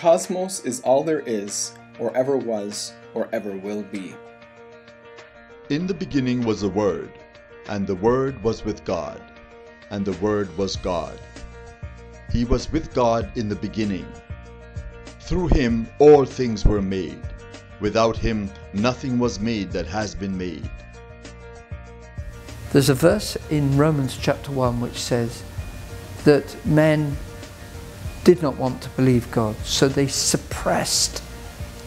cosmos is all there is, or ever was, or ever will be. In the beginning was the Word, and the Word was with God, and the Word was God. He was with God in the beginning. Through him all things were made. Without him nothing was made that has been made. There's a verse in Romans chapter 1 which says that men did not want to believe God, so they suppressed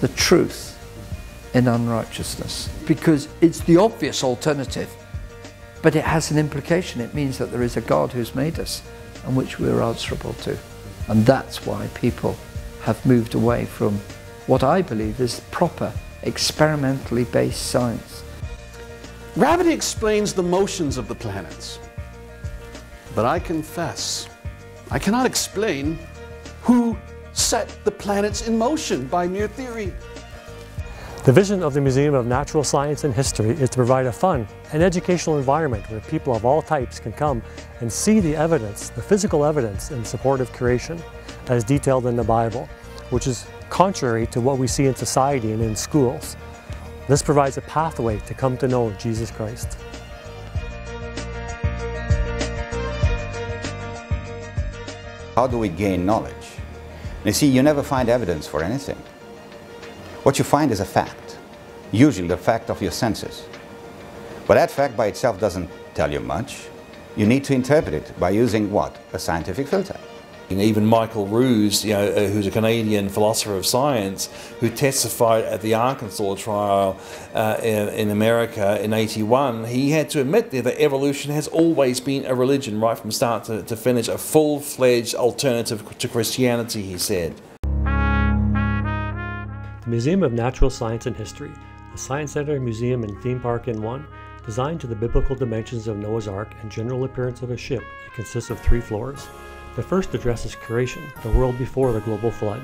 the truth in unrighteousness, because it's the obvious alternative, but it has an implication. It means that there is a God who's made us and which we're answerable to. And that's why people have moved away from what I believe is proper, experimentally based science. Gravity explains the motions of the planets, but I confess, I cannot explain who set the planets in motion by mere theory. The vision of the Museum of Natural Science and History is to provide a fun and educational environment where people of all types can come and see the evidence, the physical evidence in support of creation as detailed in the Bible, which is contrary to what we see in society and in schools. This provides a pathway to come to know Jesus Christ. How do we gain knowledge? You see, you never find evidence for anything. What you find is a fact, usually the fact of your senses. But that fact by itself doesn't tell you much. You need to interpret it by using what? A scientific filter. Even Michael Ruse, who's a Canadian philosopher of science, who testified at the Arkansas trial in America in '81, he had to admit there that evolution has always been a religion, right from start to finish, a full-fledged alternative to Christianity, he said. The Museum of Natural Science and History, a science center, museum, and theme park in one, designed to the biblical dimensions of Noah's Ark and general appearance of a ship. It consists of 3 floors. The first addresses creation, the world before the global flood.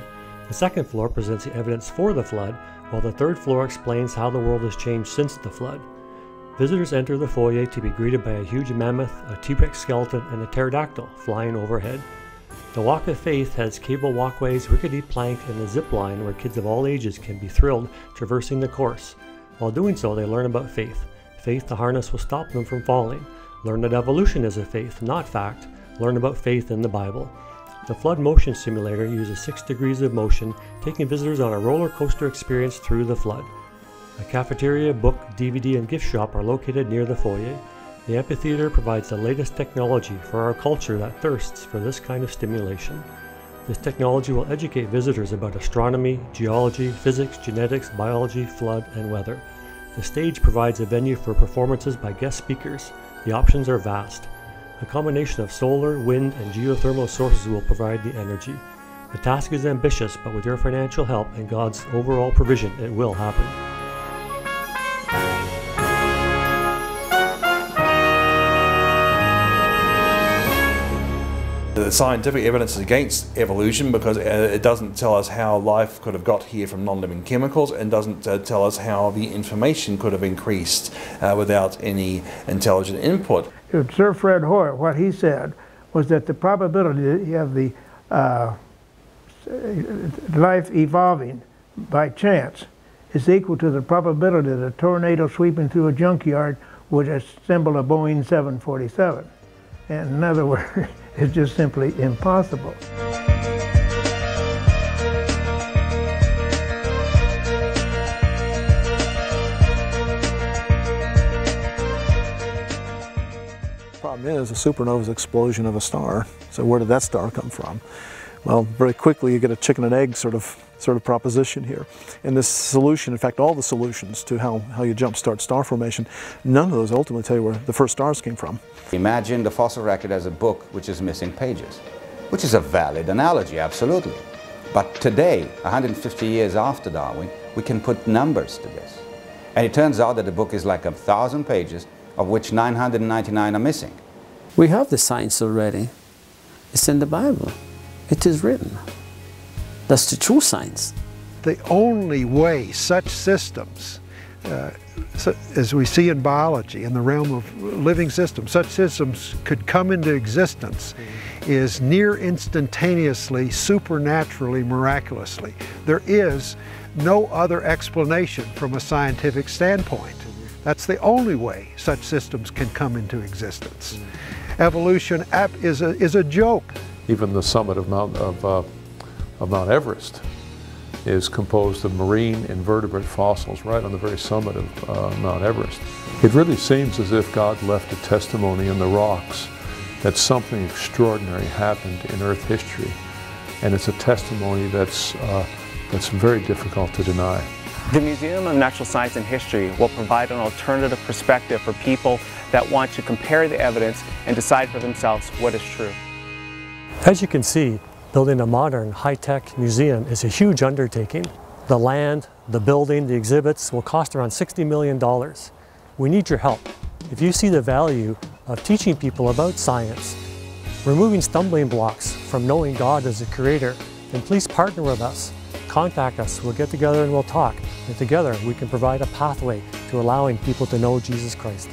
The second floor presents the evidence for the flood, while the third floor explains how the world has changed since the flood. Visitors enter the foyer to be greeted by a huge mammoth, a T-Rex skeleton, and a pterodactyl flying overhead. The Walk of Faith has cable walkways, rickety plank, and a zip line where kids of all ages can be thrilled traversing the course. While doing so, they learn about faith. Faith the harness will stop them from falling. Learn that evolution is a faith, not fact. Learn about faith in the Bible. The Flood Motion Simulator uses 6 degrees of motion, taking visitors on a roller coaster experience through the flood. A cafeteria, book, DVD, and gift shop are located near the foyer. The amphitheater provides the latest technology for our culture that thirsts for this kind of stimulation. This technology will educate visitors about astronomy, geology, physics, genetics, biology, flood, and weather. The stage provides a venue for performances by guest speakers. The options are vast. A combination of solar, wind, and geothermal sources will provide the energy. The task is ambitious, but with your financial help and God's overall provision, it will happen. The scientific evidence is against evolution because it doesn't tell us how life could have got here from non-living chemicals, and doesn't tell us how the information could have increased without any intelligent input. Sir Fred Hoyle, what he said was that the probability of the life evolving by chance is equal to the probability that a tornado sweeping through a junkyard would assemble a Boeing 747. And in other words, it's just simply impossible. Problem is, a supernova is an explosion of a star. So where did that star come from? Well, very quickly you get a chicken and egg sort of proposition here. And this solution, in fact all the solutions to how you jumpstart star formation, none of those ultimately tell you where the first stars came from. Imagine the fossil record as a book which is missing pages, which is a valid analogy, absolutely. But today, 150 years after Darwin, we can put numbers to this. And it turns out that the book is like 1,000 pages, of which 999 are missing. We have the science already. It's in the Bible. It is written. That's the true science. The only way such systems, as we see in biology, in the realm of living systems, such systems could come into existence is near instantaneously, supernaturally, miraculously. There is no other explanation from a scientific standpoint. That's the only way such systems can come into existence. Evolution is a joke. Even the summit of Mount Everest is composed of marine invertebrate fossils right on the very summit of Mount Everest. It really seems as if God left a testimony in the rocks that something extraordinary happened in Earth history, and it's a testimony that's very difficult to deny. The Museum of Natural Science and History will provide an alternative perspective for people that want to compare the evidence and decide for themselves what is true. As you can see, building a modern, high-tech museum is a huge undertaking. The land, the building, the exhibits will cost around $60 million. We need your help. If you see the value of teaching people about science, removing stumbling blocks from knowing God as a creator, then please partner with us. Contact us, we'll get together and we'll talk. And together we can provide a pathway to allowing people to know Jesus Christ.